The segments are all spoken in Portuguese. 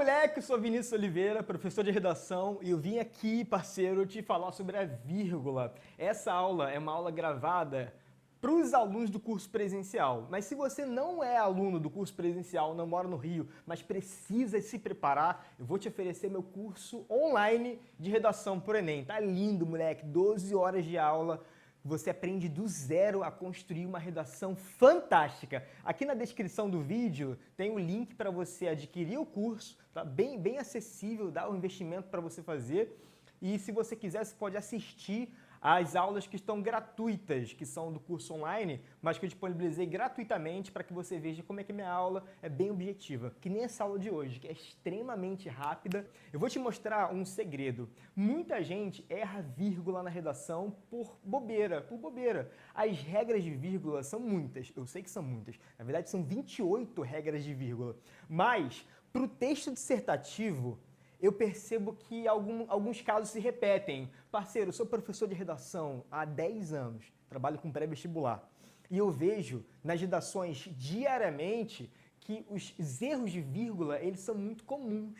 moleque, eu sou Vinícius Oliveira, professor de redação, e eu vim aqui, parceiro, te falar sobre a vírgula. Essa aula é uma aula gravada para os alunos do curso presencial. Mas se você não é aluno do curso presencial, não mora no Rio, mas precisa se preparar, eu vou te oferecer meu curso online de redação por Enem. Tá lindo, moleque, 12 horas de aula. Você aprende do zero a construir uma redação fantástica. Aqui na descrição do vídeo tem o link para você adquirir o curso, tá? Bem acessível, dá um investimento para você fazer. E se você quiser, você pode assistir as aulas que estão gratuitas, que são do curso online, mas que eu disponibilizei gratuitamente para que você veja como é que minha aula é bem objetiva. Que nem essa aula de hoje, que é extremamente rápida. Eu vou te mostrar um segredo. Muita gente erra vírgula na redação por bobeira. As regras de vírgula são muitas, eu sei que são muitas. Na verdade, são 28 regras de vírgula. Mas, para o texto dissertativo, eu percebo que alguns casos se repetem. Parceiro, eu sou professor de redação há 10 anos, trabalho com pré-vestibular. E eu vejo nas redações diariamente que os erros de vírgula, eles são muito comuns.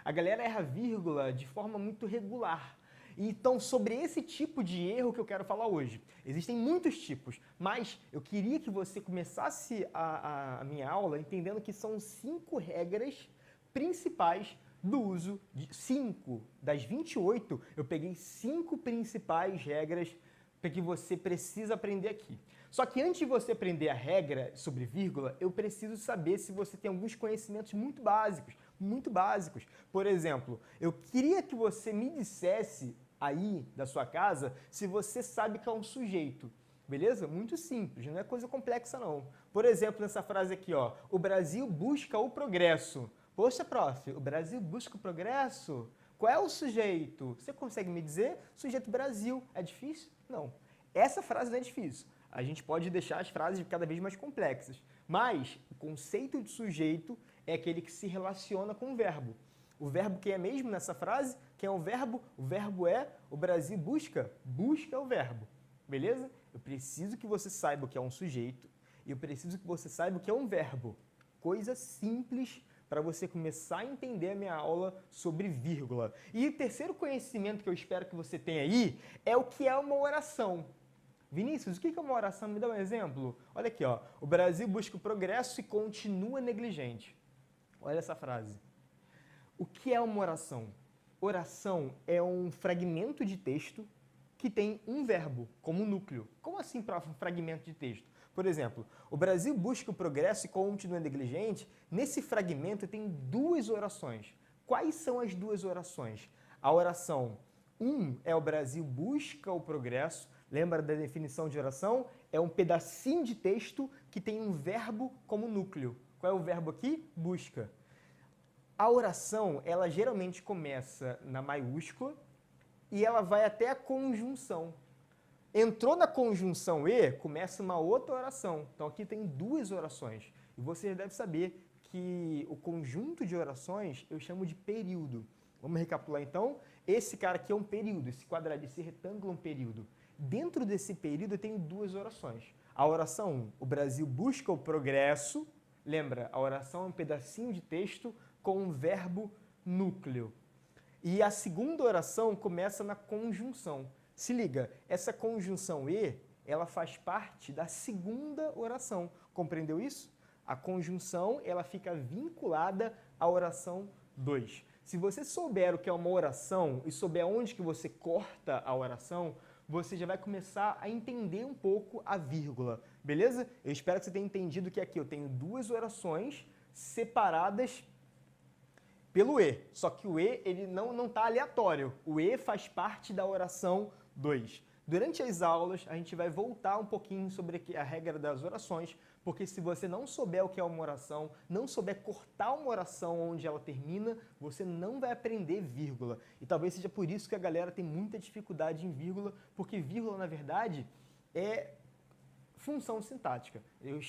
A galera erra vírgula de forma muito regular. Então, sobre esse tipo de erro que eu quero falar hoje. Existem muitos tipos, mas eu queria que você começasse a minha aula entendendo que são 5 regras principais do uso de 5 das 28, eu peguei 5 principais regras que você precisa aprender aqui. Só que antes de você aprender a regra sobre vírgula, eu preciso saber se você tem alguns conhecimentos muito básicos. Por exemplo, eu queria que você me dissesse aí da sua casa se você sabe que é um sujeito. Beleza? Muito simples, não é coisa complexa não. Por exemplo, nessa frase aqui, ó, o Brasil busca o progresso. Poxa, prof, o Brasil busca o progresso? Qual é o sujeito? Você consegue me dizer? Sujeito Brasil. É difícil? Não. Essa frase não é difícil. A gente pode deixar as frases cada vez mais complexas. Mas o conceito de sujeito é aquele que se relaciona com o verbo. O verbo que é mesmo nessa frase? Quem é o verbo? O verbo é o Brasil busca. Busca é o verbo. Beleza? Eu preciso que você saiba o que é um sujeito e eu preciso que você saiba o que é um verbo. Coisa simples para você começar a entender a minha aula sobre vírgula. E o terceiro conhecimento que eu espero que você tenha aí é o que é uma oração. Vinícius, o que é uma oração? Me dá um exemplo. Olha aqui, ó. O Brasil busca o progresso e continua negligente. Olha essa frase. O que é uma oração? Oração é um fragmento de texto que tem um verbo como núcleo. Como assim, prof, um fragmento de texto? Por exemplo, o Brasil busca o progresso e continua negligente. Nesse fragmento tem 2 orações. Quais são as 2 orações? A oração 1 é o Brasil busca o progresso. Lembra da definição de oração? É um pedacinho de texto que tem um verbo como núcleo. Qual é o verbo aqui? Busca. A oração, ela geralmente começa na maiúscula e ela vai até a conjunção. Entrou na conjunção E, começa uma outra oração. Então aqui tem 2 orações. E você deve saber que o conjunto de orações eu chamo de período. Vamos recapitular então? Esse cara aqui é um período, esse quadradinho, esse retângulo é um período. Dentro desse período eu tenho 2 orações. A oração 1, o Brasil busca o progresso. Lembra, a oração é um pedacinho de texto com um verbo núcleo. E a segunda oração começa na conjunção. Se liga, essa conjunção E, ela faz parte da segunda oração. Compreendeu isso? A conjunção, ela fica vinculada à oração 2. Se você souber o que é uma oração e souber onde que você corta a oração, você já vai começar a entender um pouco a vírgula, beleza? Eu espero que você tenha entendido que aqui eu tenho 2 orações separadas pelo E. Só que o E, ele não está aleatório. O E faz parte da oração 2. Durante as aulas, a gente vai voltar um pouquinho sobre a regra das orações, porque se você não souber o que é uma oração, não souber cortar uma oração onde ela termina, você não vai aprender vírgula. E talvez seja por isso que a galera tem muita dificuldade em vírgula, porque vírgula, na verdade, é função sintática. Eu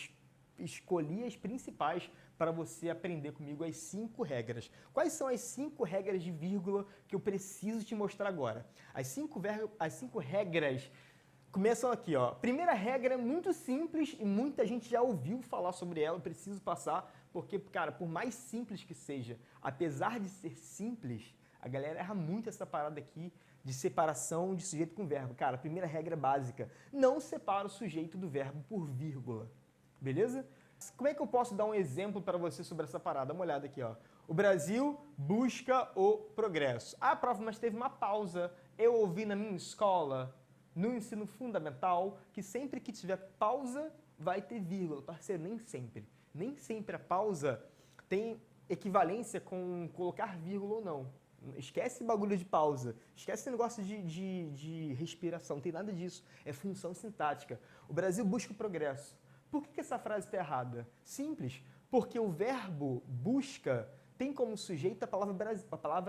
escolhi as principais para você aprender comigo as 5 regras. Quais são as 5 regras de vírgula que eu preciso te mostrar agora? As 5 regras Começam aqui, ó. Primeira regra é muito simples e muita gente já ouviu falar sobre ela, eu preciso passar, porque, cara, por mais simples que seja, apesar de ser simples, a galera erra muito essa parada aqui de separação de sujeito com verbo. Cara, a primeira regra é básica, não separa o sujeito do verbo por vírgula, beleza? Como é que eu posso dar um exemplo para você sobre essa parada? Dá uma olhada aqui, ó. O Brasil busca o progresso. Ah, prof, mas teve uma pausa. Eu ouvi na minha escola, no ensino fundamental, que sempre que tiver pausa, vai ter vírgula. Parceiro, nem sempre. Nem sempre a pausa tem equivalência com colocar vírgula ou não. Esquece bagulho de pausa. Esquece esse negócio de respiração. Não tem nada disso. É função sintática. O Brasil busca o progresso. Por que essa frase está errada? Simples. Porque o verbo busca tem como sujeito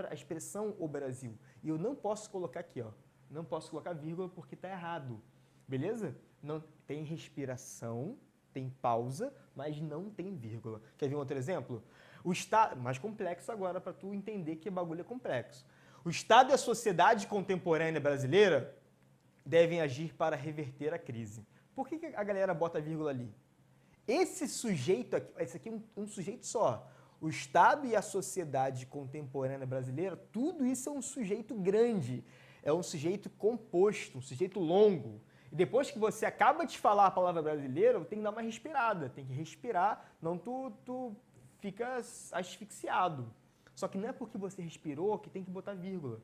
a expressão o Brasil. E eu não posso colocar aqui, ó. Não posso colocar vírgula porque está errado. Beleza? Não tem respiração, tem pausa, mas não tem vírgula. Quer ver um outro exemplo? O Estado, mais complexo agora para tu entender que o bagulho é complexo. O Estado e a sociedade contemporânea brasileira devem agir para reverter a crise. Por que a galera bota vírgula ali? Esse sujeito aqui, esse aqui é um sujeito só. O Estado e a sociedade contemporânea brasileira, tudo isso é um sujeito grande. É um sujeito composto, um sujeito longo. E depois que você acaba de falar a palavra brasileira, tem que dar uma respirada. Tem que respirar, não tu fica asfixiado. Só que não é porque você respirou que tem que botar vírgula.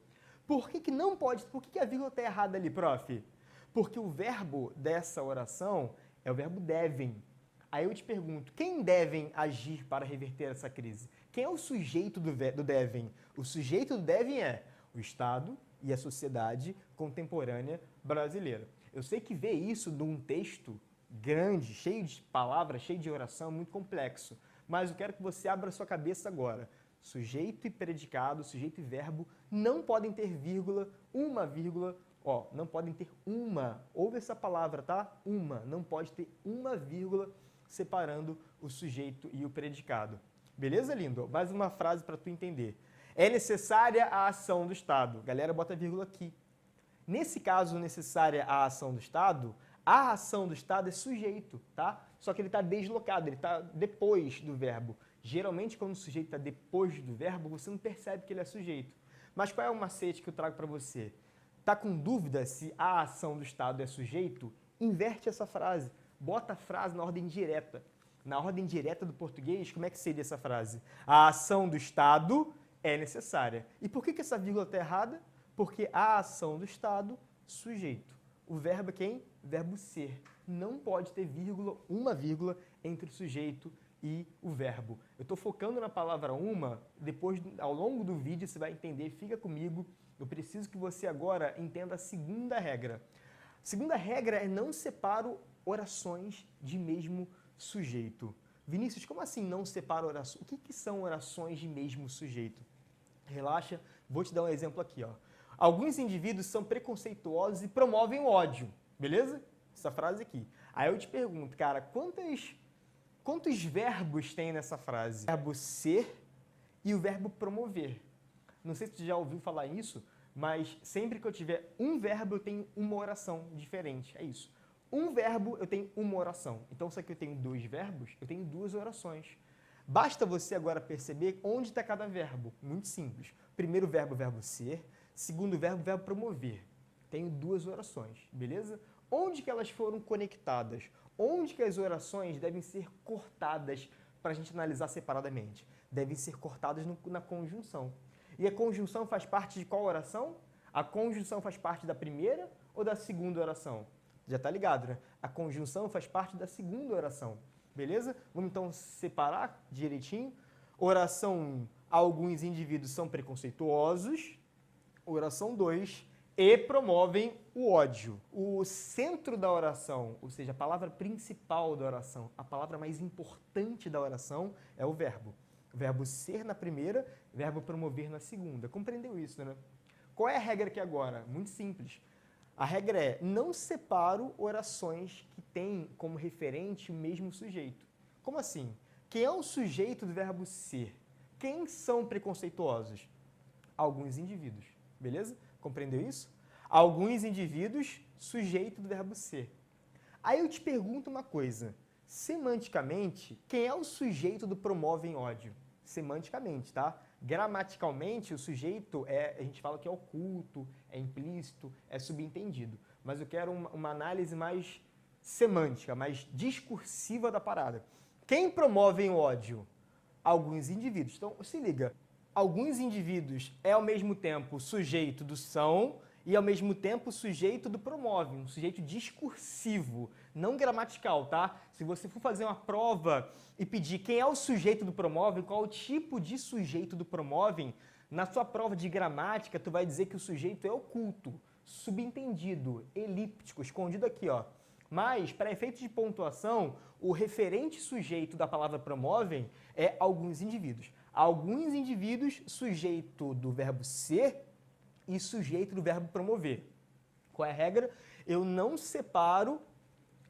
Por que não pode? Por que a vírgula está errada ali, prof? Porque o verbo dessa oração é o verbo devem. Aí eu te pergunto, quem devem agir para reverter essa crise? Quem é o sujeito do devem? O sujeito do devem é o Estado e a sociedade contemporânea brasileira. Eu sei que ver isso num texto grande, cheio de palavras, cheio de oração, é muito complexo. Mas eu quero que você abra a sua cabeça agora. Sujeito e predicado, sujeito e verbo não podem ter vírgula, uma vírgula, ó, não podem ter uma. Ouve essa palavra, tá? Uma. Não pode ter uma vírgula separando o sujeito e o predicado. Beleza, lindo? Mais uma frase para tu entender. É necessária a ação do Estado. Galera, bota vírgula aqui. Nesse caso, necessária a ação do Estado, a ação do Estado é sujeito, tá? Só que ele está deslocado, ele está depois do verbo. Geralmente, quando o sujeito está depois do verbo, você não percebe que ele é sujeito. Mas qual é o macete que eu trago para você? Tá com dúvida se a ação do Estado é sujeito? Inverte essa frase. Bota a frase na ordem direta. Na ordem direta do português, como é que seria essa frase? A ação do Estado é necessária. E por que essa vírgula está errada? Porque a ação do Estado, sujeito. O verbo é quem? Verbo ser. Não pode ter vírgula, uma vírgula entre o sujeito e o verbo. Eu estou focando na palavra uma, depois, ao longo do vídeo, você vai entender, fica comigo. Eu preciso que você agora entenda a segunda regra. A segunda regra é não separo orações de mesmo sujeito. Vinícius, como assim não separa orações? O que são orações de mesmo sujeito? Relaxa, vou te dar um exemplo aqui, ó. Alguns indivíduos são preconceituosos e promovem o ódio, beleza? Essa frase aqui. Aí eu te pergunto, cara, quantos verbos tem nessa frase? O verbo ser e o verbo promover. Não sei se você já ouviu falar isso, mas sempre que eu tiver um verbo, eu tenho uma oração diferente. É isso. Um verbo, eu tenho uma oração. Então, se aqui eu tenho dois verbos, eu tenho duas orações. Basta você agora perceber onde está cada verbo. Muito simples. Primeiro verbo, verbo ser. Segundo verbo, verbo promover. Tenho duas orações, beleza? Onde que elas foram conectadas? Onde que as orações devem ser cortadas para a gente analisar separadamente? Devem ser cortadas na conjunção. E a conjunção faz parte de qual oração? A conjunção faz parte da primeira ou da segunda oração? Já tá ligado, né? A conjunção faz parte da segunda oração, beleza? Vamos então separar direitinho. Oração 1, alguns indivíduos são preconceituosos. Oração 2, e promovem o ódio. O centro da oração, ou seja, a palavra principal da oração, a palavra mais importante da oração é o verbo. O verbo ser na primeira, verbo promover na segunda. Compreendeu isso, né? Qual é a regra aqui agora? Muito simples. A regra é, não separo orações que têm como referente o mesmo sujeito. Como assim? Quem é o sujeito do verbo ser? Quem são preconceituosos? Alguns indivíduos, beleza? Compreendeu isso? Alguns indivíduos, sujeito do verbo ser. Aí eu te pergunto uma coisa. Semanticamente, quem é o sujeito do promovem ódio? Semanticamente, tá? Gramaticalmente, o sujeito a gente fala que é oculto, é implícito, é subentendido. Mas eu quero uma análise mais semântica, mais discursiva da parada. Quem promove o ódio? Alguns indivíduos. Então, se liga. Alguns indivíduos é ao mesmo tempo sujeito do são e ao mesmo tempo sujeito do promove, um sujeito discursivo, não gramatical, tá? Se você for fazer uma prova e pedir quem é o sujeito do promove, qual o tipo de sujeito do promove, na sua prova de gramática, tu vai dizer que o sujeito é oculto, subentendido, elíptico, escondido aqui, ó. Mas, para efeitos de pontuação, o referente sujeito da palavra promovem é alguns indivíduos. Alguns indivíduos, sujeito do verbo ser e sujeito do verbo promover. Qual é a regra? Eu não separo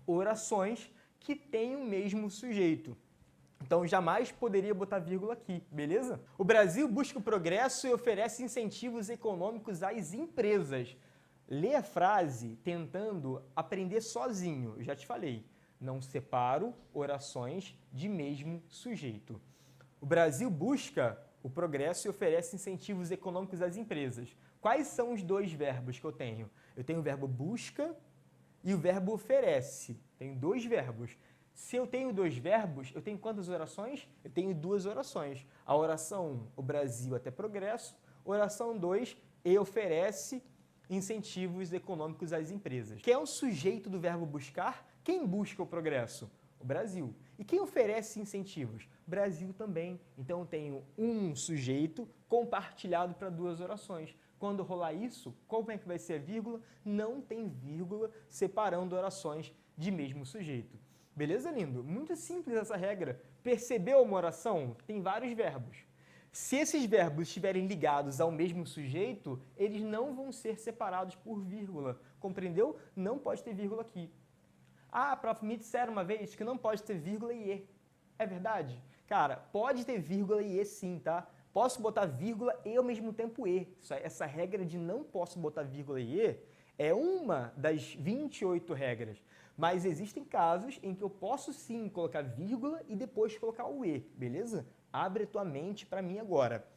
orações que têm o mesmo sujeito. Então, jamais poderia botar vírgula aqui, beleza? O Brasil busca o progresso e oferece incentivos econômicos às empresas. Lê a frase tentando aprender sozinho. Eu já te falei, não separo orações de mesmo sujeito. O Brasil busca o progresso e oferece incentivos econômicos às empresas. Quais são os dois verbos que eu tenho? Eu tenho o verbo busca e o verbo oferece. Tenho dois verbos. Se eu tenho dois verbos, eu tenho quantas orações? Eu tenho duas orações. A oração 1, o Brasil até progresso. Oração 2, e oferece incentivos econômicos às empresas. Quem é o sujeito do verbo buscar? Quem busca o progresso? O Brasil. E quem oferece incentivos? Brasil também. Então eu tenho um sujeito compartilhado para duas orações. Quando rolar isso, como é que vai ser a vírgula? Não tem vírgula separando orações de mesmo sujeito. Beleza, lindo? Muito simples essa regra. Percebeu uma oração? Tem vários verbos. Se esses verbos estiverem ligados ao mesmo sujeito, eles não vão ser separados por vírgula. Compreendeu? Não pode ter vírgula aqui. Ah, prof, me disseram uma vez que não pode ter vírgula e e. É verdade? Cara, pode ter vírgula e e sim, tá? Posso botar vírgula e ao mesmo tempo e. Essa regra de não posso botar vírgula e e é uma das 28 regras. Mas existem casos em que eu posso sim colocar vírgula e depois colocar o e, beleza? Abre tua mente para mim agora.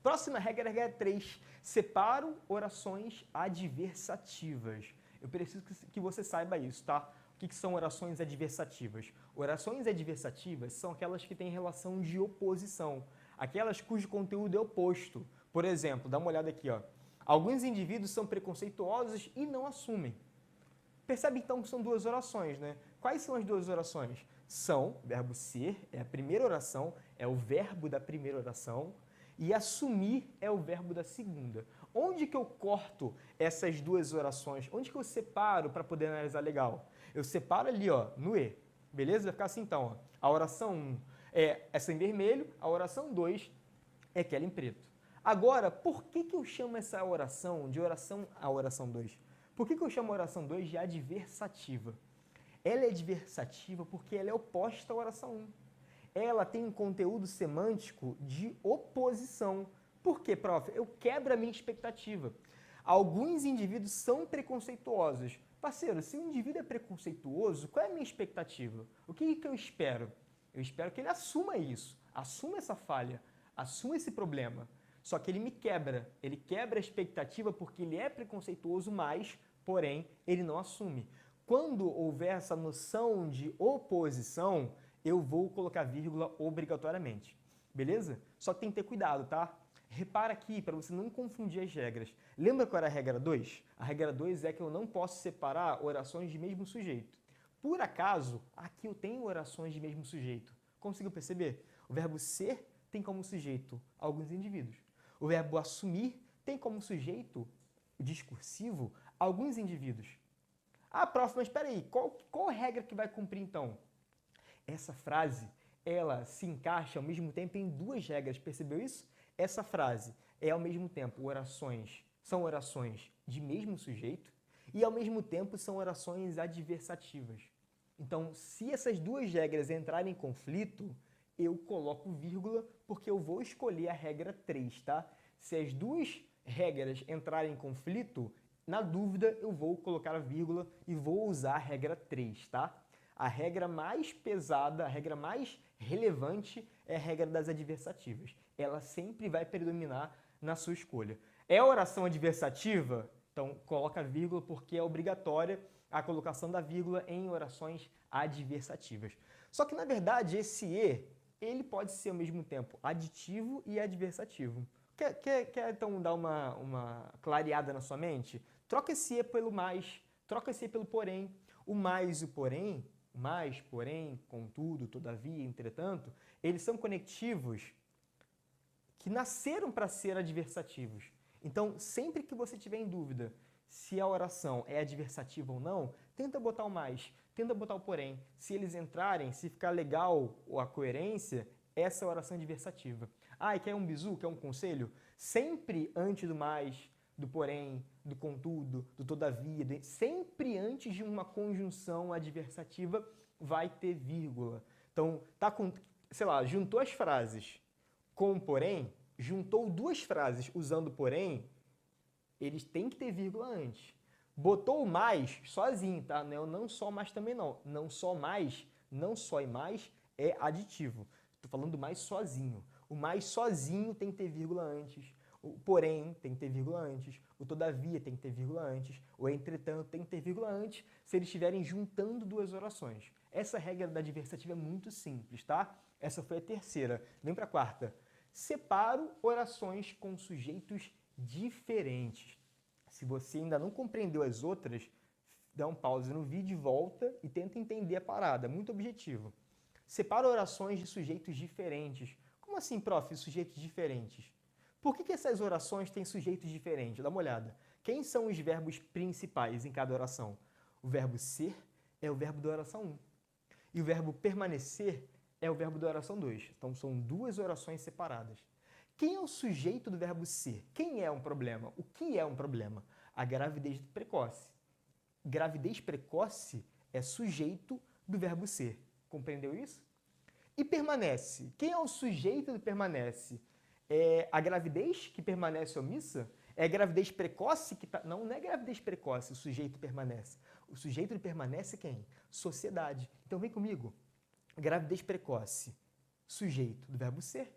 Próxima regra, regra 3. Separo orações adversativas. Eu preciso que você saiba isso, tá? O que são orações adversativas? Orações adversativas são aquelas que têm relação de oposição. Aquelas cujo conteúdo é oposto. Por exemplo, dá uma olhada aqui, ó. Alguns indivíduos são preconceituosos e não assumem. Percebe então que são duas orações, né? Quais são as duas orações? São, verbo ser, é a primeira oração, é o verbo da primeira oração, e assumir é o verbo da segunda. Onde que eu corto essas duas orações? Onde que eu separo para poder analisar legal? Eu separo ali, ó, no e, beleza? Vai ficar assim então, ó. A oração 1 é essa em vermelho, a oração 2 é aquela em preto. Agora, por que eu chamo essa oração de oração a oração 2? Por que eu chamo a oração 2 de adversativa? Ela é adversativa porque ela é oposta à oração 1. Ela tem um conteúdo semântico de oposição. Por quê, prof? Eu quebro a minha expectativa. Alguns indivíduos são preconceituosos. Parceiro, se um indivíduo é preconceituoso, qual é a minha expectativa? O que eu espero? Eu espero que ele assuma isso, assuma essa falha, assuma esse problema. Só que ele me quebra. Ele quebra a expectativa porque ele é preconceituoso, mas, porém, ele não assume. Quando houver essa noção de oposição, eu vou colocar vírgula obrigatoriamente. Beleza? Só que tem que ter cuidado, tá? Repara aqui, para você não confundir as regras. Lembra qual era a regra 2? A regra 2 é que eu não posso separar orações de mesmo sujeito. Por acaso, aqui eu tenho orações de mesmo sujeito. Conseguiu perceber? O verbo ser tem como sujeito alguns indivíduos. O verbo assumir tem como sujeito discursivo alguns indivíduos. Ah, prof, mas espera aí, qual regra que vai cumprir então? Essa frase, ela se encaixa ao mesmo tempo em duas regras, percebeu isso? Essa frase é ao mesmo tempo são orações de mesmo sujeito e ao mesmo tempo são orações adversativas. Então, se essas duas regras entrarem em conflito, eu coloco vírgula porque eu vou escolher a regra 3, tá? Se as duas regras entrarem em conflito, Na dúvida, eu vou colocar a vírgula e vou usar a regra 3, tá? A regra mais pesada, a regra mais relevante é a regra das adversativas. Ela sempre vai predominar na sua escolha. É oração adversativa? Então, coloca a vírgula porque é obrigatória a colocação da vírgula em orações adversativas. Só que, na verdade, esse e, ele pode ser ao mesmo tempo aditivo e adversativo. Quer então dar uma clareada na sua mente? Troca esse e pelo mais, troca esse e pelo porém. O mais e o porém, mais, porém, contudo, todavia, entretanto, eles são conectivos que nasceram para ser adversativos. Então, sempre que você tiver em dúvida se a oração é adversativa ou não, tenta botar o mais, tenta botar o porém. Se eles entrarem, se ficar legal a coerência, essa é a oração adversativa. Ah, e quer um bizu, quer um conselho? Sempre antes do mais, do porém, do contudo, do todavia, sempre antes de uma conjunção adversativa vai ter vírgula. Então, tá com, sei lá, juntou as frases com porém, juntou duas frases usando porém, eles têm que ter vírgula antes. Botou o mais sozinho, tá? Não só mais também não. Não só mais, não só e mais é aditivo. Estou falando do mais sozinho. O mais sozinho tem que ter vírgula antes. O porém tem que ter vírgula antes. O todavia tem que ter vírgula antes. O entretanto tem que ter vírgula antes se eles estiverem juntando duas orações. Essa regra da adversativa é muito simples, tá? Essa foi a terceira. Vem para a quarta. Separo orações com sujeitos diferentes. Se você ainda não compreendeu as outras, dá um pause no vídeo, volta e tenta entender a parada. Muito objetivo. Separa orações de sujeitos diferentes. Como assim, prof, sujeitos diferentes? Por que essas orações têm sujeitos diferentes? Dá uma olhada. Quem são os verbos principais em cada oração? O verbo ser é o verbo da oração 1. E o verbo permanecer é o verbo da oração 2. Então, são duas orações separadas. Quem é o sujeito do verbo ser? Quem é um problema? O que é um problema? A gravidez precoce. Gravidez precoce é sujeito do verbo ser. Compreendeu isso? E permanece. Quem é o sujeito do permanece? É a gravidez que permanece omissa? É a gravidez precoce que Não, não é gravidez precoce, o sujeito permanece. O sujeito permanece quem? Sociedade. Então vem comigo. Gravidez precoce, sujeito do verbo ser.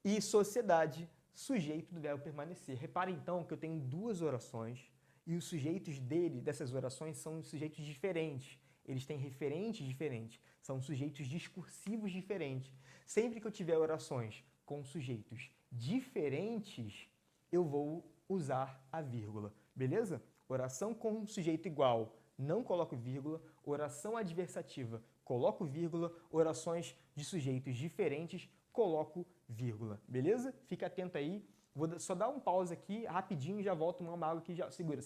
E sociedade, sujeito do verbo permanecer. Repare então que eu tenho duas orações e os sujeitos dessas orações são sujeitos diferentes. Eles têm referentes diferentes, são sujeitos discursivos diferentes. Sempre que eu tiver orações com sujeitos diferentes, eu vou usar a vírgula, beleza? Oração com um sujeito igual, não coloco vírgula. Oração adversativa, coloco vírgula. Orações de sujeitos diferentes, coloco vírgula, beleza? Fica atento aí. Vou só dar um pause aqui, rapidinho, já volto, tomar uma água aqui, já. Segura.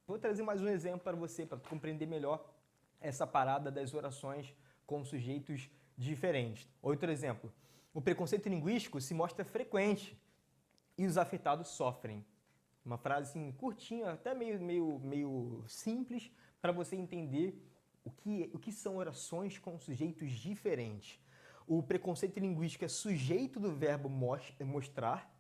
Vou trazer mais um exemplo para você, para compreender melhor essa parada das orações com sujeitos diferentes. Outro exemplo. O preconceito linguístico se mostra frequente e os afetados sofrem. Uma frase assim, curtinha, até meio simples, para você entender o que são orações com sujeitos diferentes. O preconceito linguístico é sujeito do verbo mostrar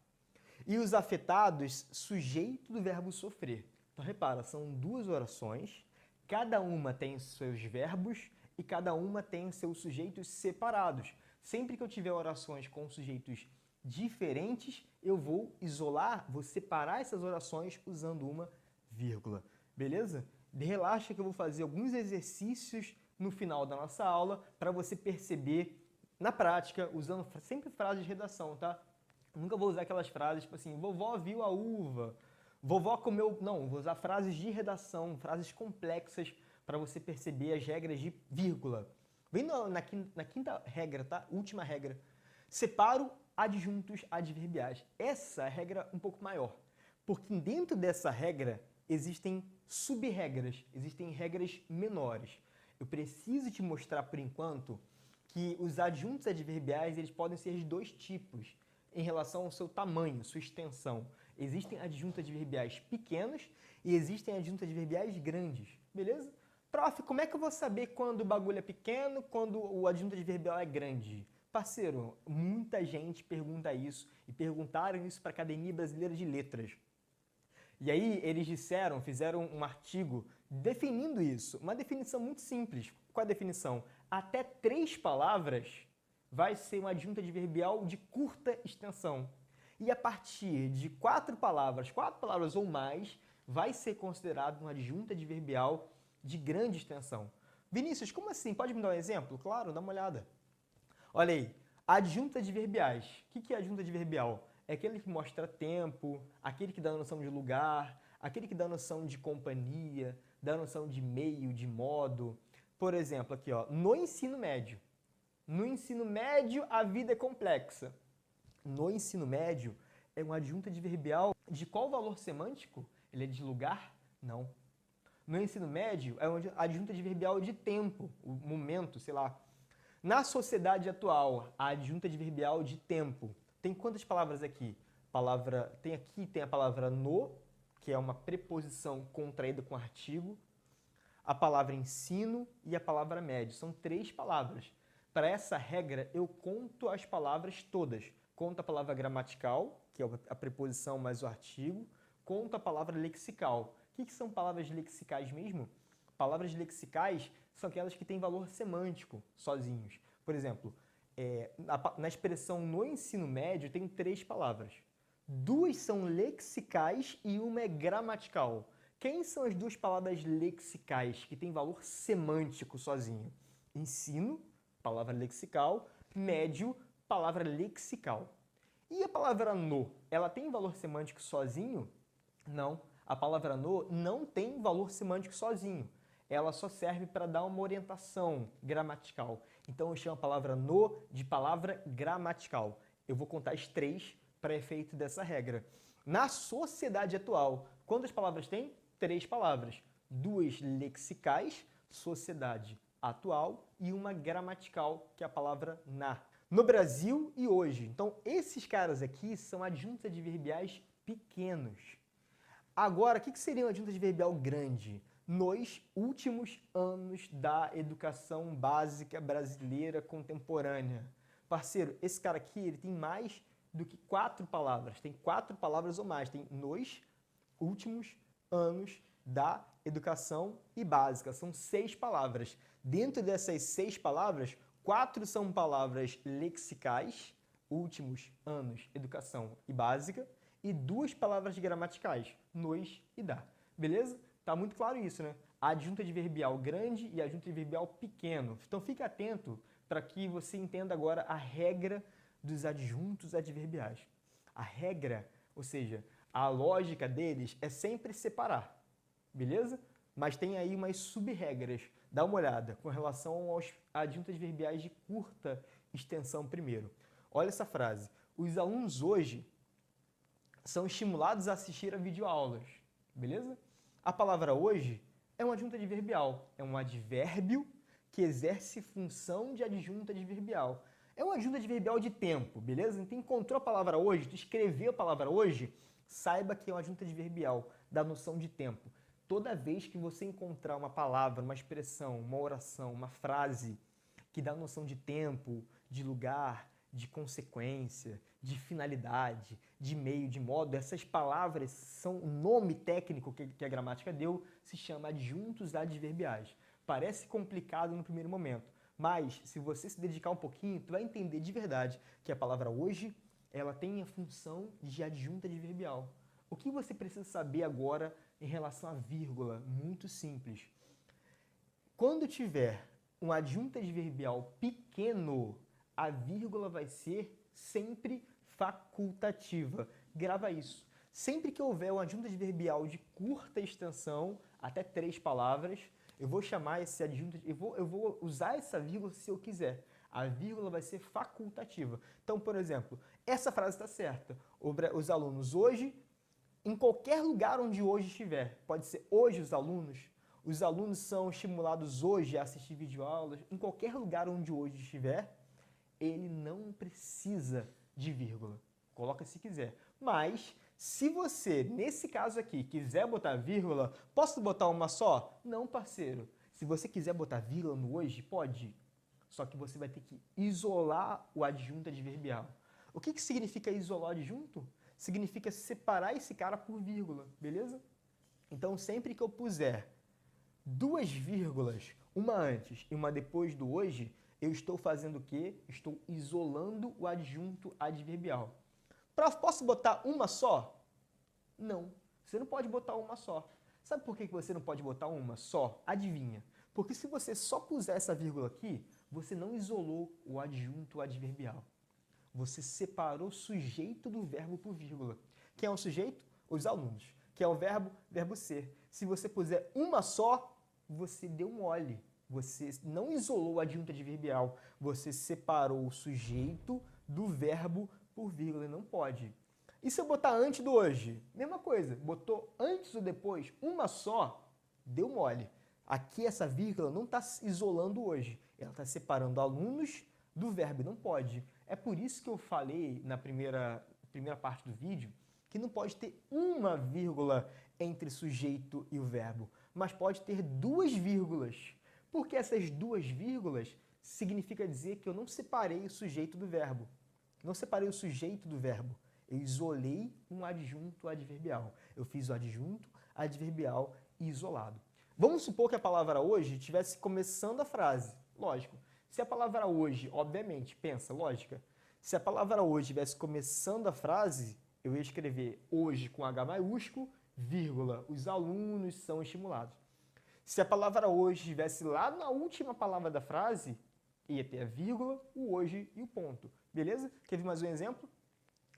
e os afetados, sujeito do verbo sofrer. Então, repara, são duas orações, cada uma tem seus verbos e cada uma tem seus sujeitos separados. Sempre que eu tiver orações com sujeitos diferentes, eu vou isolar, vou separar essas orações usando uma vírgula. Beleza? Relaxa que eu vou fazer alguns exercícios no final da nossa aula para você perceber na prática, usando sempre frases de redação, tá? Eu nunca vou usar aquelas frases tipo assim, vovó viu a uva, vovó comeu... Não, vou usar frases de redação, frases complexas para você perceber as regras de vírgula. Vem na quinta regra, tá? Última regra. Separo adjuntos adverbiais. Essa é a regra um pouco maior, porque dentro dessa regra existem sub-regras, existem regras menores. Eu preciso te mostrar por enquanto que os adjuntos adverbiais eles podem ser de dois tipos em relação ao seu tamanho, sua extensão. Existem adjuntos adverbiais pequenos e existem adjuntos adverbiais grandes, beleza? Prof, como é que eu vou saber quando o bagulho é pequeno, quando o adjunto adverbial é grande? Parceiro, muita gente pergunta isso e perguntaram isso para a Academia Brasileira de Letras. E aí eles fizeram um artigo definindo isso, uma definição muito simples. Qual é a definição? Até 3 palavras vai ser um adjunto adverbial de curta extensão. E a partir de 4 palavras ou mais, vai ser considerado um adjunto adverbial de grande extensão. Vinícius, como assim? Pode me dar um exemplo? Claro, dá uma olhada. Olha aí, adjuntos adverbiais. O que é adjunto adverbial? É aquele que mostra tempo, aquele que dá noção de lugar, aquele que dá noção de companhia, dá noção de meio, de modo. Por exemplo, aqui, ó, no ensino médio. No ensino médio, a vida é complexa. No ensino médio, é um adjunto adverbial de qual valor semântico? Ele é de lugar? Não. No ensino médio, é um adjunto adverbial de tempo, o momento, sei lá. Na sociedade atual, a adjunta adverbial de tempo. Tem quantas palavras aqui? Tem a palavra no, que é uma preposição contraída com artigo, a palavra ensino e a palavra médio. São 3 palavras. Para essa regra, eu conto as palavras todas. Conto a palavra gramatical, que é a preposição mais o artigo, conto a palavra lexical. O que são palavras lexicais mesmo? Palavras lexicais são aquelas que têm valor semântico sozinhos. Por exemplo, na expressão no ensino médio tem 3 palavras. 2 são lexicais e uma é gramatical. Quem são as 2 palavras lexicais que têm valor semântico sozinho? Ensino, palavra lexical, médio, palavra lexical. E a palavra no, ela tem valor semântico sozinho? Não. A palavra no não tem valor semântico sozinho. Ela só serve para dar uma orientação gramatical. Então eu chamo a palavra no de palavra gramatical. Eu vou contar as 3 para efeito dessa regra. Na sociedade atual, quantas palavras tem? 3 palavras. 2 lexicais, sociedade atual, e uma gramatical, que é a palavra na. No Brasil e hoje. Então esses caras aqui são adjuntos adverbiais pequenos. Agora, o que seria um adjunto adverbial grande? Nos últimos anos da educação básica brasileira contemporânea. Parceiro, esse cara aqui ele tem mais do que 4 palavras. Tem 4 palavras ou mais. Tem nos últimos anos da educação e básica. São 6 palavras. Dentro dessas 6 palavras, 4 são palavras lexicais, últimos anos, educação e básica, e 2 palavras gramaticais, nos e da. Beleza? Tá muito claro isso, né? A adjunto adverbial grande e a adjunto adverbial pequeno. Então fique atento para que você entenda agora a regra dos adjuntos adverbiais. A regra, ou seja, a lógica deles é sempre separar, beleza? Mas tem aí umas sub-regras. Dá uma olhada com relação aos adjuntos adverbiais de curta extensão primeiro. Olha essa frase. Os alunos hoje são estimulados a assistir a videoaulas, beleza? A palavra hoje é um adjunto adverbial, é um advérbio que exerce função de adjunto adverbial. É um adjunto adverbial de tempo, beleza? Então encontrou a palavra hoje, tu escreveu a palavra hoje, saiba que é um adjunto adverbial, da noção de tempo. Toda vez que você encontrar uma palavra, uma expressão, uma oração, uma frase que dá noção de tempo, de lugar, de consequência, de finalidade, de meio, de modo, essas palavras são o nome técnico que a gramática deu, se chama adjuntos adverbiais. Parece complicado no primeiro momento, mas se você se dedicar um pouquinho, tu vai entender de verdade que a palavra hoje, ela tem a função de adjunto adverbial. O que você precisa saber agora em relação à vírgula? Muito simples. Quando tiver um adjunto adverbial pequeno, a vírgula vai ser sempre facultativa. Grava isso. Sempre que houver um adjunto adverbial de curta extensão, até 3 palavras, eu vou chamar esse adjunto, eu vou usar essa vírgula se eu quiser. A vírgula vai ser facultativa. Então, por exemplo, essa frase está certa. Os alunos hoje, em qualquer lugar onde hoje estiver, pode ser hoje os alunos são estimulados hoje a assistir videoaulas, em qualquer lugar onde hoje estiver, ele não precisa de vírgula. Coloca se quiser. Mas, se você, nesse caso aqui, quiser botar vírgula, posso botar uma só? Não, parceiro. Se você quiser botar vírgula no hoje, pode. Só que você vai ter que isolar o adjunto adverbial. O que significa isolar o adjunto? Significa separar esse cara por vírgula, beleza? Então, sempre que eu puser duas vírgulas, uma antes e uma depois do hoje, eu estou fazendo o quê? Estou isolando o adjunto adverbial. Posso botar uma só? Não, você não pode botar uma só. Sabe por que você não pode botar uma só? Adivinha. Porque se você só puser essa vírgula aqui, você não isolou o adjunto adverbial. Você separou o sujeito do verbo por vírgula. Quem é o sujeito? Os alunos. Quem é o verbo? Verbo ser. Se você puser uma só, você deu mole. Você não isolou o adjunto adverbial. Você separou o sujeito do verbo por vírgula. Não pode. E se eu botar antes do hoje? Mesma coisa. Botou antes ou depois, uma só, deu mole. Aqui essa vírgula não está isolando hoje. Ela está separando alunos do verbo. Não pode. É por isso que eu falei na primeira parte do vídeo que não pode ter uma vírgula entre sujeito e o verbo, mas pode ter duas vírgulas. Porque essas duas vírgulas significa dizer que eu não separei o sujeito do verbo. Não separei o sujeito do verbo. Eu isolei um adjunto adverbial. Eu fiz o adjunto adverbial isolado. Vamos supor que a palavra hoje estivesse começando a frase. Lógico. Se a palavra hoje, obviamente, pensa, lógica. Se a palavra hoje estivesse começando a frase, eu ia escrever hoje com H maiúsculo, vírgula, os alunos são estimulados. Se a palavra hoje estivesse lá na última palavra da frase, ia ter a vírgula, o hoje e o ponto. Beleza? Quer ver mais um exemplo?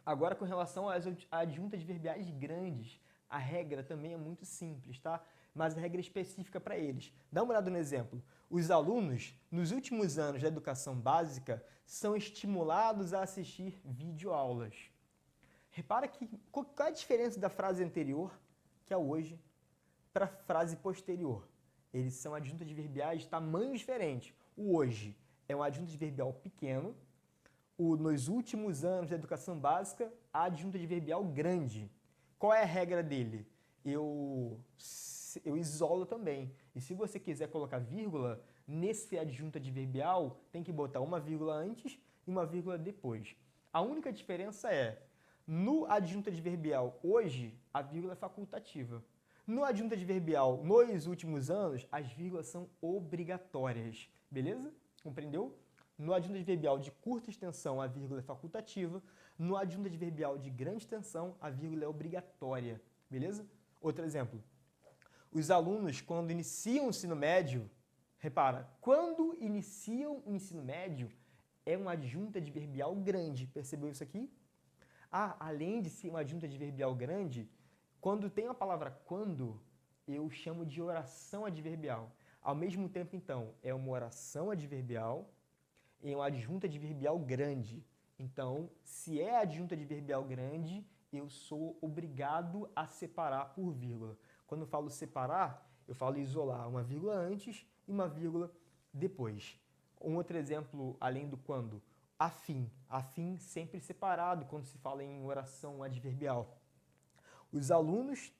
Agora, com relação às adjuntas adverbiais grandes, a regra também é muito simples, tá? Mas a regra é específica para eles. Dá uma olhada no exemplo. Os alunos, nos últimos anos da educação básica, são estimulados a assistir videoaulas. Repara que qual é a diferença da frase anterior, que é hoje, para a frase posterior? Eles são adjuntos adverbiais de tamanhos diferentes. O hoje é um adjunto adverbial pequeno. Nos últimos anos da educação básica, a adjunto adverbial grande. Qual é a regra dele? Eu isolo também. E se você quiser colocar vírgula, nesse adjunto adverbial, tem que botar uma vírgula antes e uma vírgula depois. A única diferença é, no adjunto adverbial hoje, a vírgula é facultativa. No adjunto adverbial nos últimos anos, as vírgulas são obrigatórias. Beleza? Compreendeu? No adjunto adverbial de curta extensão, a vírgula é facultativa. No adjunto adverbial de grande extensão, a vírgula é obrigatória. Beleza? Outro exemplo. Os alunos, quando iniciam o ensino médio, repara, quando iniciam o ensino médio, é um adjunto adverbial grande. Percebeu isso aqui? Além de ser um adjunto adverbial grande, quando tem a palavra quando, eu chamo de oração adverbial. Ao mesmo tempo, então, é uma oração adverbial e um adjunto adverbial grande. Então, se é adjunto adverbial grande, eu sou obrigado a separar por vírgula. Quando eu falo separar, eu falo isolar uma vírgula antes e uma vírgula depois. Um outro exemplo, além do quando, afim. Afim sempre separado quando se fala em oração adverbial. Os alunos,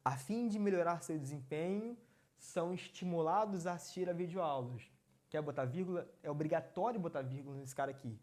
a fim de melhorar seu desempenho, são estimulados a assistir a videoaulas. Quer botar vírgula? É obrigatório botar vírgula nesse cara aqui.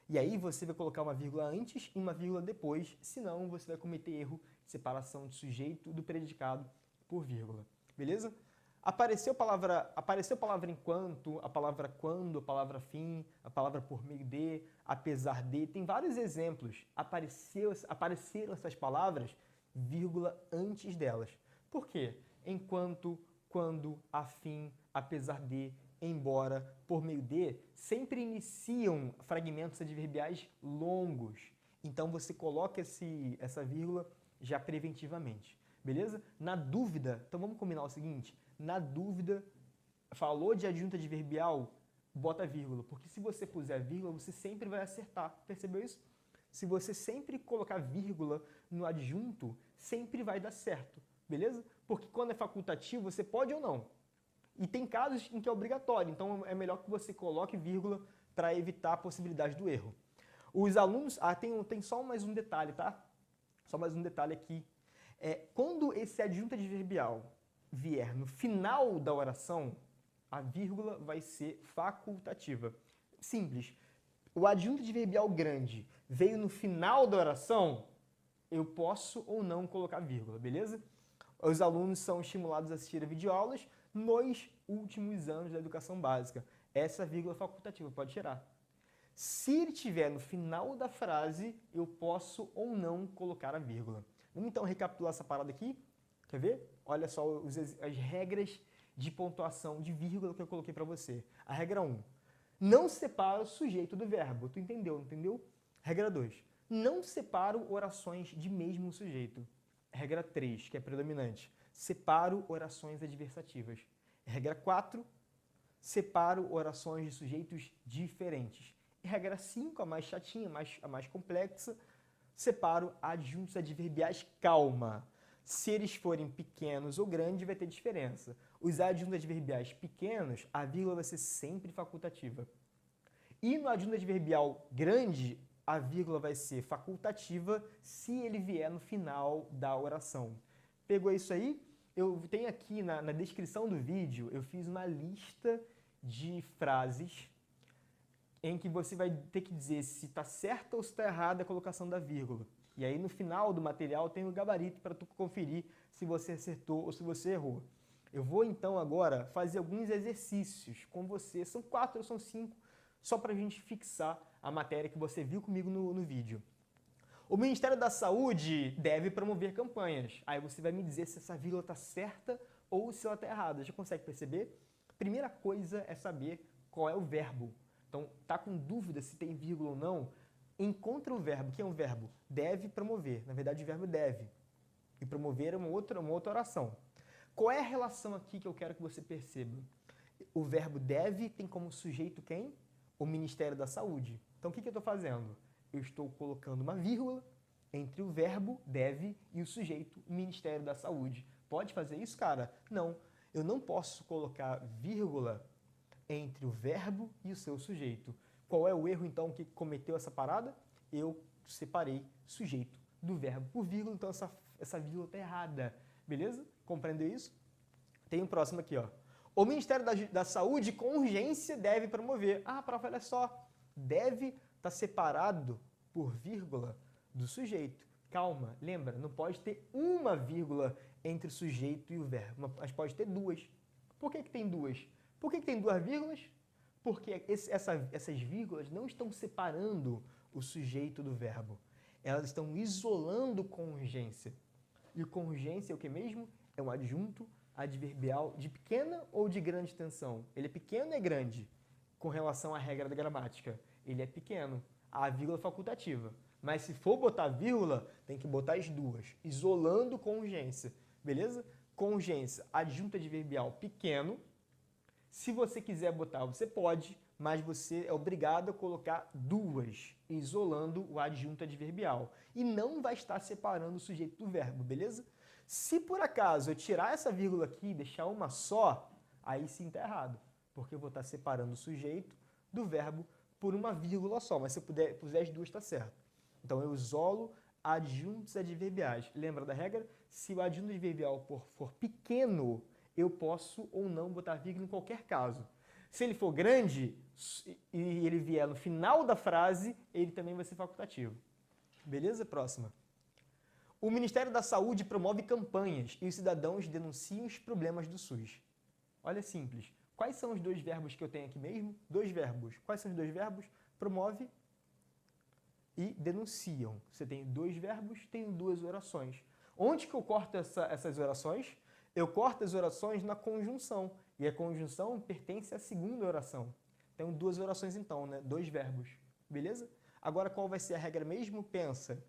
E aí você vai colocar uma vírgula antes e uma vírgula depois, senão você vai cometer erro de separação de sujeito do predicado por vírgula. Beleza? Apareceu a palavra enquanto, a palavra quando, a palavra fim, a palavra por meio de, apesar de. Tem vários exemplos. Apareceram essas palavras, vírgula antes delas. Por quê? Enquanto, quando, afim, apesar de, embora, por meio de, sempre iniciam fragmentos adverbiais longos. Então você coloca essa vírgula já preventivamente. Beleza? Na dúvida, então vamos combinar o seguinte, na dúvida, falou de adjunto adverbial, bota vírgula, porque se você puser vírgula, você sempre vai acertar. Percebeu isso? Se você sempre colocar vírgula no adjunto, sempre vai dar certo. Beleza? Porque quando é facultativo, você pode ou não. E tem casos em que é obrigatório, então é melhor que você coloque vírgula para evitar a possibilidade do erro. Os alunos... tem só mais um detalhe, tá? Só mais um detalhe aqui. Quando esse adjunto adverbial vier no final da oração, a vírgula vai ser facultativa. Simples. O adjunto adverbial grande veio no final da oração, eu posso ou não colocar vírgula, beleza? Os alunos são estimulados a assistir a videoaulas nos últimos anos da educação básica. Essa vírgula facultativa, pode tirar. Se ele estiver no final da frase, eu posso ou não colocar a vírgula. Vamos então recapitular essa parada aqui? Quer ver? Olha só as regras de pontuação de vírgula que eu coloquei para você. A regra 1. Não separa o sujeito do verbo. Tu entendeu, não entendeu? Regra 2. Não separo orações de mesmo sujeito. Regra 3, que é predominante. Separo orações adversativas. Regra 4. Separo orações de sujeitos diferentes. E regra 5, a mais chatinha, a mais complexa, separo adjuntos adverbiais calma. Se eles forem pequenos ou grandes, vai ter diferença. Os adjuntos adverbiais pequenos, a vírgula vai ser sempre facultativa. E no adjunto adverbial grande, a vírgula vai ser facultativa se ele vier no final da oração. Pegou isso aí? Eu tenho aqui na descrição do vídeo, eu fiz uma lista de frases em que você vai ter que dizer se está certa ou se está errada a colocação da vírgula. E aí no final do material tem o gabarito para tu conferir se você acertou ou se você errou. Eu vou então agora fazer alguns exercícios com você, são 4 ou são 5, só para a gente fixar a matéria que você viu comigo no vídeo. O Ministério da Saúde deve promover campanhas. Aí você vai me dizer se essa vírgula está certa ou se ela está errada. Já consegue perceber? Primeira coisa é saber qual é o verbo. Então, tá com dúvida se tem vírgula ou não? Encontra o verbo. Que é um verbo? Deve promover. Na verdade, o verbo deve. E promover é uma outra oração. Qual é a relação aqui que eu quero que você perceba? O verbo deve tem como sujeito quem? O Ministério da Saúde. Então, o que eu estou fazendo? Eu estou colocando uma vírgula entre o verbo deve e o sujeito, o Ministério da Saúde. Pode fazer isso, cara? Não. Eu não posso colocar vírgula entre o verbo e o seu sujeito. Qual é o erro, então, que cometeu essa parada? Eu separei sujeito do verbo por vírgula, então essa vírgula está errada. Beleza? Compreendeu isso? Tem um próximo aqui, ó. O Ministério da Saúde, com urgência, deve promover. Ah, prof, olha só. Deve estar separado por vírgula do sujeito. Calma, lembra, não pode ter uma vírgula entre o sujeito e o verbo, mas pode ter duas. Por que tem duas? Por que tem duas vírgulas? Porque essas vírgulas não estão separando o sujeito do verbo. Elas estão isolando com urgência. E com urgência é o que mesmo? É um adjunto adverbial de pequena ou de grande extensão. Ele é pequeno ou é grande? Com relação à regra da gramática. Ele é pequeno. A vírgula é facultativa. Mas se for botar vírgula, tem que botar as duas. Isolando com urgência. Beleza? Com urgência, adjunto adverbial pequeno. Se você quiser botar, você pode, mas você é obrigado a colocar duas, isolando o adjunto adverbial. E não vai estar separando o sujeito do verbo, beleza? Se por acaso eu tirar essa vírgula aqui e deixar uma só, aí sim está errado, porque eu vou estar separando o sujeito do verbo por uma vírgula só, mas se eu puser as duas, está certo. Então eu isolo adjuntos adverbiais. Lembra da regra? Se o adjunto adverbial for pequeno, eu posso ou não botar vírgula em qualquer caso. Se ele for grande e ele vier no final da frase, ele também vai ser facultativo. Beleza? Próxima. O Ministério da Saúde promove campanhas e os cidadãos denunciam os problemas do SUS. Olha, simples. Quais são os dois verbos que eu tenho aqui mesmo? Dois verbos. Quais são os dois verbos? Promove e denunciam. Você tem dois verbos, tem duas orações. Onde que eu corto essas orações? Eu corto as orações na conjunção. E a conjunção pertence à segunda oração. Tem duas orações então, né? Dois verbos. Beleza? Agora, qual vai ser a regra mesmo? Pensa.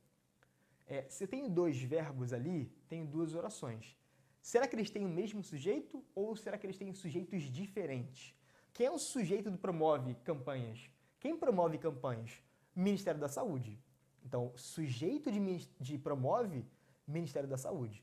Se eu tenho dois verbos ali, tenho duas orações. Será que eles têm o mesmo sujeito ou será que eles têm sujeitos diferentes? Quem é o sujeito do promove campanhas? Quem promove campanhas? Ministério da Saúde. Então, sujeito de promove, Ministério da Saúde.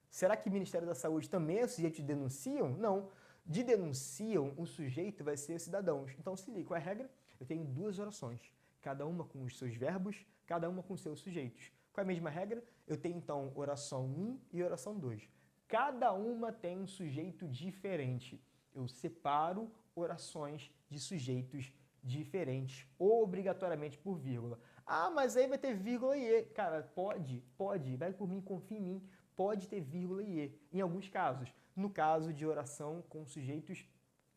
Será que o Ministério da Saúde também é sujeito de denunciam? Não. De denunciam, o sujeito vai ser os cidadãos. Então, se liga, qual é a regra? Eu tenho duas orações, cada uma com os seus verbos, cada uma com seus sujeitos. Qual é a mesma regra? Eu tenho, então, oração 1 e oração 2. Cada uma tem um sujeito diferente. Eu separo orações de sujeitos diferentes, obrigatoriamente por vírgula. Ah, mas aí vai ter vírgula e e. Cara, pode, vai por mim, confia em mim, pode ter vírgula e e, em alguns casos. No caso de oração com sujeitos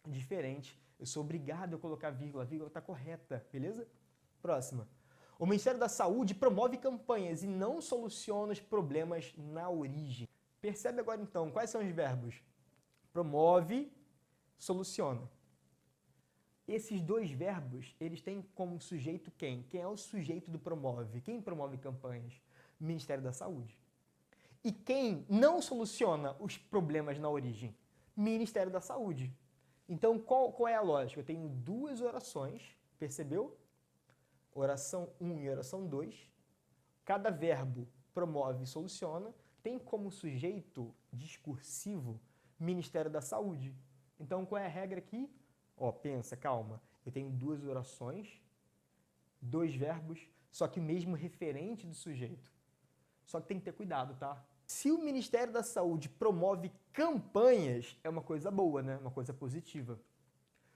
diferentes, eu sou obrigado a colocar vírgula, a vírgula está correta, beleza? Próxima. O Ministério da Saúde promove campanhas e não soluciona os problemas na origem. Percebe agora então, quais são os verbos? Promove, soluciona. Esses dois verbos, eles têm como sujeito quem? Quem é o sujeito do promove? Quem promove campanhas? Ministério da Saúde. E quem não soluciona os problemas na origem? Ministério da Saúde. Então, qual é a lógica? Eu tenho duas orações, percebeu? Oração 1 e oração 2. Cada verbo promove e soluciona. Tem como sujeito discursivo Ministério da Saúde. Então, qual é a regra aqui? Ó, pensa, calma. Eu tenho duas orações, dois verbos, só que o mesmo referente do sujeito. Só que tem que ter cuidado, tá? Se o Ministério da Saúde promove campanhas, é uma coisa boa, né? Uma coisa positiva.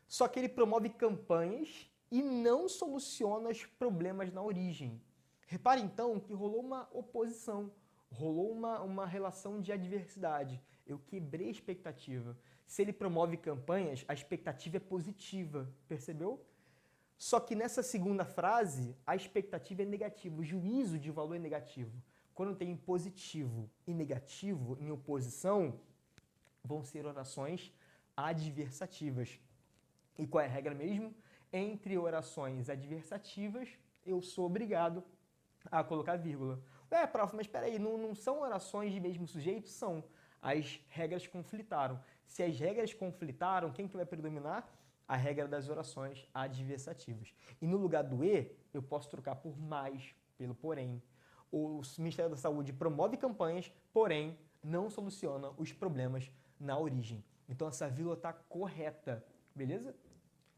Só que ele promove campanhas e não soluciona os problemas na origem. Repare, então, que rolou uma oposição, rolou uma relação de adversidade. Eu quebrei a expectativa. Se ele promove campanhas, a expectativa é positiva, percebeu? Só que nessa segunda frase, a expectativa é negativa, o juízo de valor é negativo. Quando tem positivo e negativo em oposição, vão ser orações adversativas. E qual é a regra mesmo? Entre orações adversativas, eu sou obrigado a colocar vírgula. Ué, prof, mas espera aí, não são orações de mesmo sujeito? São. As regras conflitaram. Se as regras conflitaram, quem que vai predominar? A regra das orações adversativas. E no lugar do e, eu posso trocar por mais, pelo porém. O Ministério da Saúde promove campanhas, porém não soluciona os problemas na origem. Então essa vírgula está correta, beleza?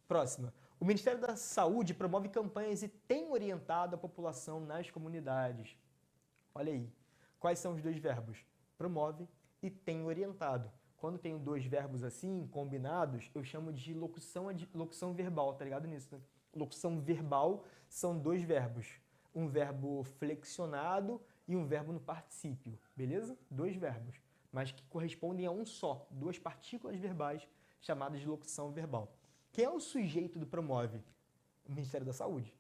Próxima. O Ministério da Saúde promove campanhas e tem orientado a população nas comunidades. Olha aí. Quais são os dois verbos? Promove e tem orientado. Quando tenho dois verbos assim, combinados, eu chamo de locução verbal, tá ligado nisso, né? Locução verbal são dois verbos. Um verbo flexionado e um verbo no particípio, beleza? Dois verbos, mas que correspondem a um só, duas partículas verbais chamadas de locução verbal. Quem é o sujeito do promove? O Ministério da Saúde.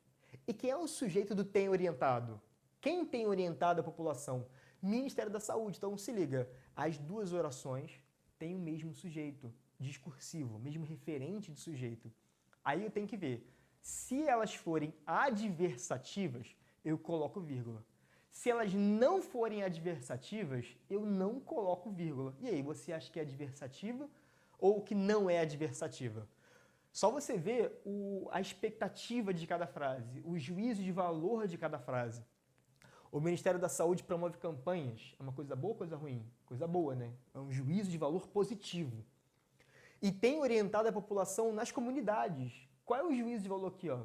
E quem é o sujeito do tem orientado? Quem tem orientado a população? Ministério da Saúde. Então se liga, as duas orações têm o mesmo sujeito discursivo, mesmo referente de sujeito. Aí eu tenho que ver, se elas forem adversativas, eu coloco vírgula. Se elas não forem adversativas, eu não coloco vírgula. E aí, você acha que é adversativa ou que não é adversativa? Só você ver a expectativa de cada frase, o juízo de valor de cada frase. O Ministério da Saúde promove campanhas. É uma coisa boa ou coisa ruim? Coisa boa, né? É um juízo de valor positivo. E tem orientado a população nas comunidades. Qual é o juízo de valor aqui? Ó?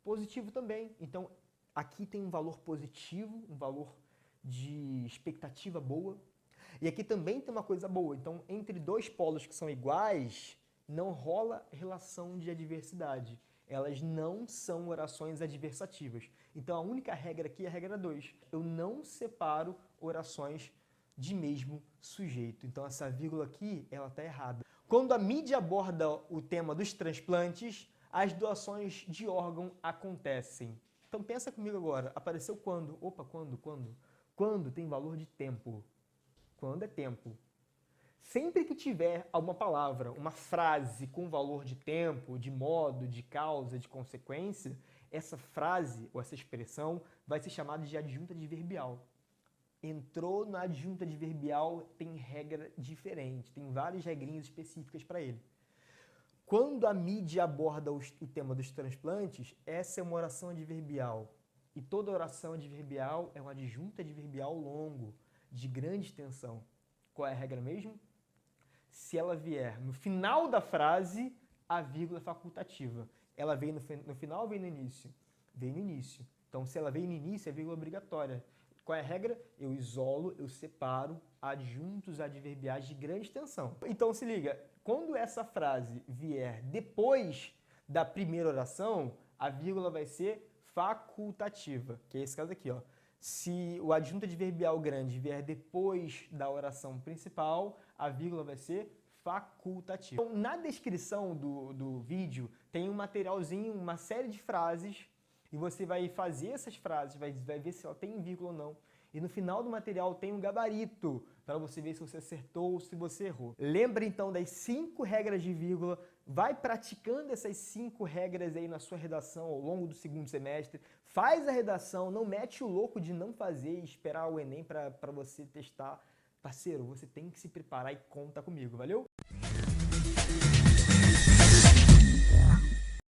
Positivo também. Então, aqui tem um valor positivo, um valor de expectativa boa. E aqui também tem uma coisa boa. Então, entre dois polos que são iguais, não rola relação de adversidade. Elas não são orações adversativas. Então, a única regra aqui é a regra 2. Eu não separo orações de mesmo sujeito. Então, essa vírgula aqui, ela está errada. Quando a mídia aborda o tema dos transplantes, as doações de órgão acontecem. Então, pensa comigo agora. Apareceu quando? Opa, quando? Quando tem valor de tempo. Quando é tempo. Sempre que tiver alguma palavra, uma frase com valor de tempo, de modo, de causa, de consequência, essa frase ou essa expressão vai ser chamada de adjunta adverbial. Entrou na adjunta adverbial, tem regra diferente, tem várias regrinhas específicas para ele. Quando a mídia aborda o tema dos transplantes, essa é uma oração adverbial. E toda oração adverbial é uma adjunta adverbial longo, de grande extensão. Qual é a regra mesmo? Se ela vier no final da frase, a vírgula é facultativa. Ela vem no final ou vem no início? Vem no início. Então, se ela vem no início, é vírgula obrigatória. Qual é a regra? Eu isolo, eu separo adjuntos adverbiais de grande extensão. Então se liga, quando essa frase vier depois da primeira oração, a vírgula vai ser facultativa, que é esse caso aqui, ó. Se o adjunto adverbial grande vier depois da oração principal, a vírgula vai ser facultativa. Então, na descrição do vídeo tem um materialzinho, uma série de frases, e você vai fazer essas frases, vai ver se ela tem vírgula ou não. E no final do material tem um gabarito para você ver se você acertou ou se você errou. Lembra então das 5 regras de vírgula, vai praticando essas 5 regras aí na sua redação ao longo do segundo semestre. Faz a redação, não mete o louco de não fazer e esperar o Enem para você testar. Parceiro, você tem que se preparar e conta comigo, valeu?